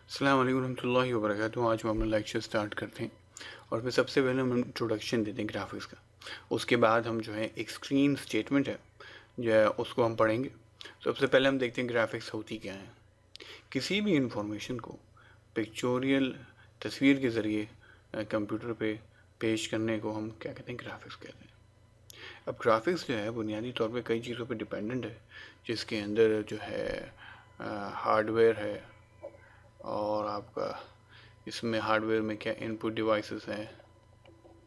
अस्सलाम वालेकुम रहमतुल्लाहि व बरकातुहू। आज हम अपना लेक्चर स्टार्ट करते हैं और फिर सबसे पहले हम इंट्रोडक्शन देते हैं ग्राफिक्स का। उसके बाद हम जो है एक स्क्रीन स्टेटमेंट है जो है उसको हम पढ़ेंगे। सबसे पहले हम देखते हैं ग्राफिक्स होती क्या है। किसी भी इंफॉर्मेशन को पिक्चोरियल तस्वीर के ज़रिए कंप्यूटर पे पेश करने को हम क्या कहते हैं, ग्राफिक्स कहते हैं। अब ग्राफिक्स जो है बुनियादी तौर पे कई चीज़ों पे डिपेंडेंट है, जिसके अंदर जो है हार्डवेयर है और आपका इसमें हार्डवेयर में क्या इनपुट डिवाइसेस हैं,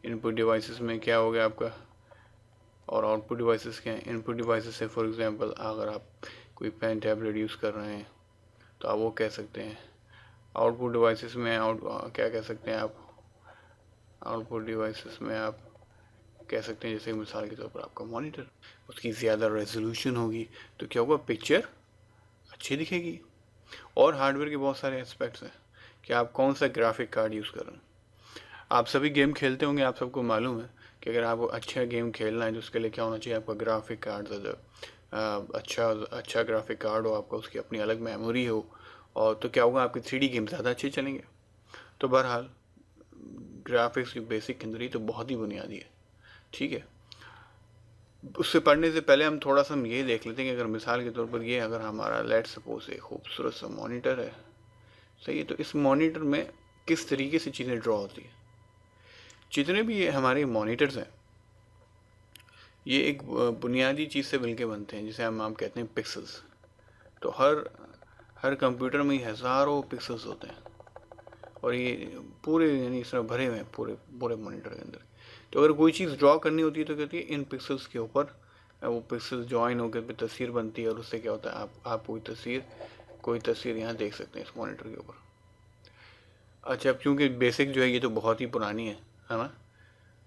इनपुट डिवाइसेस में क्या हो गया आपका, और आउटपुट डिवाइसेस क्या हैं। इनपुट डिवाइसेस है फॉर एग्जांपल अगर आप कोई पेन टैबलेट यूज़ कर रहे हैं तो आप वो कह सकते हैं। आउटपुट डिवाइसेस में क्या कह सकते हैं आप, आउटपुट डिवाइसेस में आप कह सकते हैं जैसे मिसाल के तौर पर आपका मॉनिटर, उसकी ज़्यादा रेजोल्यूशन होगी तो क्या होगा, पिक्चर अच्छी दिखेगी। और हार्डवेयर के बहुत सारे एस्पेक्ट्स हैं कि आप कौन सा ग्राफिक कार्ड यूज़ कर रहे हैं। आप सभी गेम खेलते होंगे, आप सबको मालूम है कि अगर आपको अच्छा गेम खेलना है तो उसके लिए क्या होना चाहिए, आपका ग्राफिक कार्ड अच्छा ग्राफिक कार्ड हो आपका, उसकी अपनी अलग मेमोरी हो, और तो क्या होगा, आपके 3D गेम ज़्यादा अच्छे चलेंगे। तो बहरहाल ग्राफिक्स की बेसिक कंदरी तो बहुत ही बुनियादी है, ठीक है। उससे पढ़ने से पहले हम थोड़ा सा हम ये देख लेते हैं कि अगर मिसाल के तौर पर ये अगर हमारा लेट सपोज एक खूबसूरत सा मॉनिटर है, सही है, तो इस मॉनिटर में किस तरीके से चीज़ें ड्रॉ होती है। जितने भी ये हमारे मॉनिटर्स हैं ये एक बुनियादी चीज़ से मिलके बनते हैं जिसे हम कहते हैं पिक्सल्स। तो हर कंप्यूटर में हज़ारों पिक्सल्स होते हैं और ये पूरे यानी इस तरह भरे हुए हैं पूरे पूरे मॉनिटर के अंदर। तो अगर कोई चीज़ ड्रॉ करनी होती है तो कहती है इन पिक्सल्स के ऊपर वो पिक्सल्स ज्वाइन होकर फिर तस्वीर बनती है और उससे क्या होता है, आप कोई तस्वीर यहाँ देख सकते हैं इस मॉनिटर के ऊपर। अच्छा, अब चूँकि बेसिक जो है ये तो बहुत ही पुरानी है ना।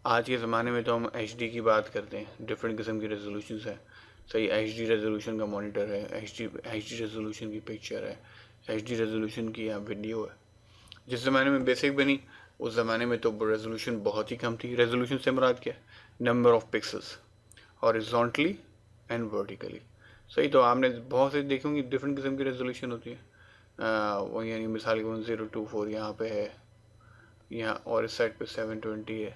आज के ज़माने में तो हम HD की बात करते हैं, डिफरेंट किस्म की रेजोल्यूशन है, सही। HD रेजोल्यूशन का मॉनिटर है, HD रेजोल्यूशन की पिक्चर है, HD रेजोल्यूशन की यहाँ वीडियो है। जिस ज़माने में बेसिक बनी उस ज़माने में तो रेजोल्यूशन बहुत ही कम थी। रेजोल्यूशन से मुराद क्या, number of pixels horizontally and vertically, सही। तो आपने बहुत से देखी होंगी डिफरेंट किस्म की रेजोल्यूशन होती है। वो यानी मिसाल के 1024 यहाँ पे है, यहाँ और इस साइड पे 720 है,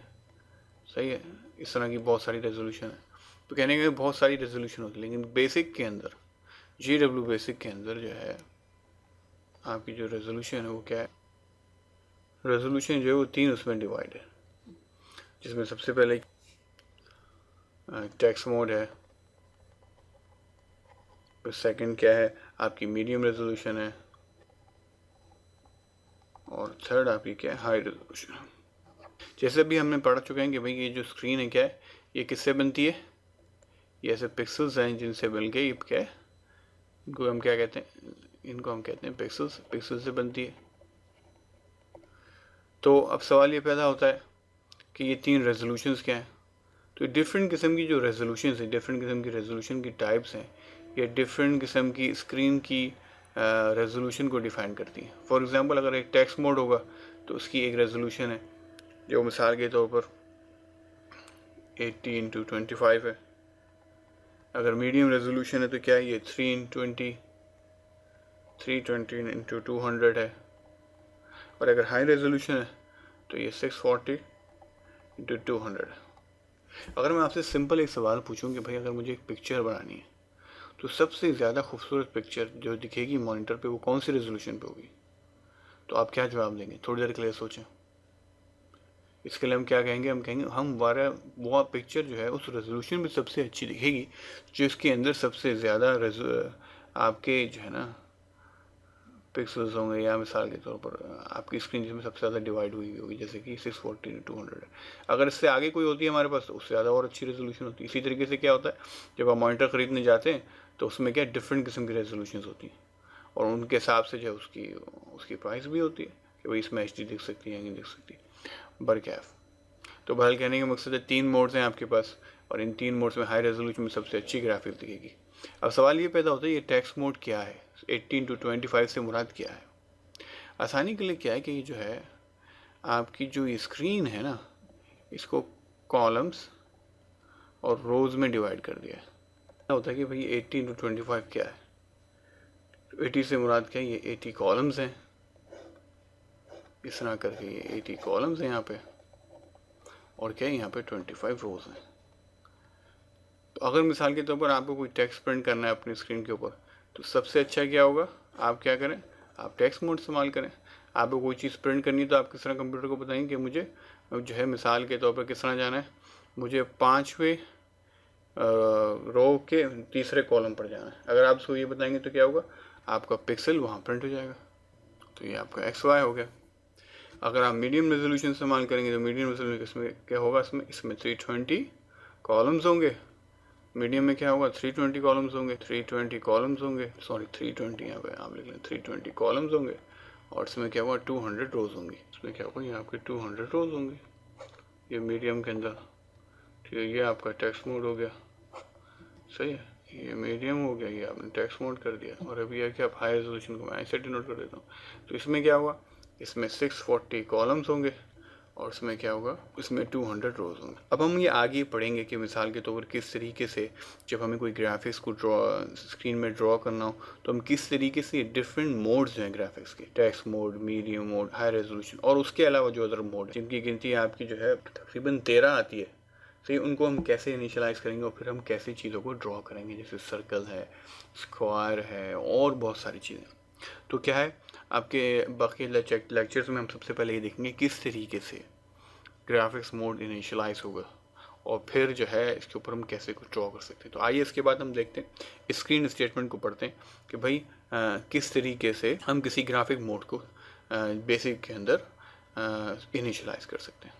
सही है। इस तरह की बहुत सारी रेजोल्यूशन है। तो कहने के बहुत सारी रेजोल्यूशन होती है, लेकिन बेसिक के अंदर GW बेसिक के अंदर जो है आपकी जो रेजोल्यूशन है वो क्या है, रेजोल्यूशन जो है वो 3 उसमें डिवाइड है, जिसमें सबसे पहले टेक्स्ट मोड है, फिर सेकंड क्या है आपकी मीडियम रेजोल्यूशन है, और थर्ड आपकी क्या है, हाई रेजोल्यूशन। जैसे भी हमने पढ़ चुके हैं कि भाई ये जो स्क्रीन है क्या है, ये किससे बनती है, ये ऐसे पिक्सल्स हैं जिनसे मिल के ये क्या है, इनको हम क्या कहते हैं, इनको हम कहते हैं पिक्सल्स से बनती है। तो अब सवाल ये पैदा होता है कि ये 3 रेजोल्यूशंस क्या हैं। तो डिफरेंट किस्म की जो रेजोल्यूशंस हैं, डिफरेंट किस्म की रेजोल्यूशन की टाइप्स हैं, ये डिफरेंट किस्म की स्क्रीन की रेजोल्यूशन को डिफाइन करती हैं। फॉर एग्जांपल अगर एक टेक्स्ट मोड होगा तो उसकी एक रेजोल्यूशन है जो मिसाल के तौर पर 80x25 है। अगर मीडियम रेजोल्यूशन है तो क्या है, ये 320x200 है। और अगर हाई रेजोल्यूशन है तो ये 640x200 है। अगर मैं आपसे सिंपल एक सवाल पूछूं कि भाई अगर मुझे एक पिक्चर बनानी है तो सबसे ज़्यादा खूबसूरत पिक्चर जो दिखेगी मॉनिटर पे वो कौन सी रेजोल्यूशन पे होगी, तो आप क्या जवाब देंगे, थोड़ी देर के लिए सोचें। इसके लिए हम क्या कहेंगे, हम कहेंगे वो पिक्चर जो है उस रेजोल्यूशन में सबसे अच्छी दिखेगी जो इसके अंदर सबसे ज़्यादा आपके जो है ना पिक्सल्स होंगे, या मिसाल के तौर पर आपकी स्क्रीन जिसमें सबसे ज़्यादा डिवाइड हुई होगी, जैसे कि 640x200 है। अगर इससे आगे कोई होती है हमारे पास तो उससे ज़्यादा और अच्छी रेजोल्यूशन होती है। इसी तरीके से क्या होता है, जब आप मॉनिटर ख़रीदने जाते हैं तो उसमें क्या डिफरेंट किस्म की रेजोल्यूशन होती हैं और उनके हिसाब से जो है उसकी प्राइस भी होती है कि भाई इसमें HD दिख सकती है या नहीं दिख सकती, बरकैफ। तो बहल कहने का मकसद है 3 मोड्स हैं आपके पास और इन 3 मोड्स में हाई रेजोल्यूशन में सबसे अच्छी ग्राफिक्स दिखेगी। अब सवाल ये पैदा होता है ये टेक्स्ट मोड क्या है, 18x25 से मुराद क्या है। आसानी के लिए क्या है कि ये जो है आपकी जो ये स्क्रीन है ना, इसको कॉलम्स और रोज़ में डिवाइड कर दिया है। होता है कि भाई 18x25 क्या है, तो 80 से मुराद क्या है, ये 80 कॉलम्स हैं इस तरह करके ये 80 कॉलम्स हैं यहाँ पे, और क्या है यहाँ पे 25 रोज़ हैं। तो अगर मिसाल के तौर पर आपको कोई टेक्स्ट प्रिंट करना है अपनी स्क्रीन के ऊपर, तो सबसे अच्छा क्या होगा, आप क्या करें, आप टेक्स्ट मोड इस्तेमाल करें। आपको कोई चीज़ प्रिंट करनी है तो आप किस तरह कंप्यूटर को बताएंगे कि मुझे जो है मिसाल के तौर पर किस तरह जाना है, मुझे 5वें रो के तीसरे कॉलम पर जाना है। अगर आप उसको ये बताएंगे तो क्या होगा, आपका पिक्सल वहाँ प्रिंट हो जाएगा। तो ये आपका XY हो गया। अगर आप मीडियम रेजोल्यूशन इस्तेमाल करेंगे तो मीडियम रेजोल्यूशन इसमें क्या होगा, इसमें 320 कॉलम्स होंगे। मीडियम में क्या होगा, 320 कॉलम्स होंगे, 320 कॉलम्स होंगे, सॉरी 320 यहाँ पे आप लिख लें, 320 कॉलम्स होंगे। और इसमें क्या होगा, 200 रोज होंगी। इसमें क्या होगा, ये आपके 200 रोज होंगी, ये मीडियम के अंदर। ठीक है, ये आपका टेक्स्ट मोड हो गया, सही है। ये मीडियम हो गया, ये आपने टेक्स्ट मोड कर दिया। और अभी है कि आप हाई रेजोल्यूशन को मैं ऐसे डिनोट कर देता हूँ। तो इसमें क्या होगा, इसमें 640 कॉलम्स होंगे, और इसमें क्या होगा, इसमें 200 रोज होंगे। अब हम ये आगे पढ़ेंगे कि मिसाल के तौर पर किस तरीके से जब हमें कोई ग्राफिक्स को स्क्रीन में ड्रॉ करना हो तो हम किस तरीके से डिफरेंट मोड्स हैं ग्राफिक्स के, text mode, medium mode, high resolution, और उसके अलावा जो अदर मोड जिनकी गिनती आपकी जो है तकरीबन 13 आती है, सही, उनको हम कैसे इनिशियलाइज करेंगे और फिर हम कैसे चीज़ों को ड्रॉ करेंगे, जैसे सर्कल है, स्क्वायर है, और बहुत सारी चीज़ें। तो क्या है, आपके बाकी लेक्चर्स में हम सबसे पहले ये देखेंगे किस तरीके से ग्राफिक्स मोड इनिशियलाइज होगा, और फिर जो है इसके ऊपर हम कैसे कुछ ड्रॉ कर सकते हैं। तो आइए इसके बाद हम देखते हैं, स्क्रीन स्टेटमेंट को पढ़ते हैं कि भाई किस तरीके से हम किसी ग्राफिक मोड को बेसिक के अंदर इनिशियलाइज कर सकते हैं।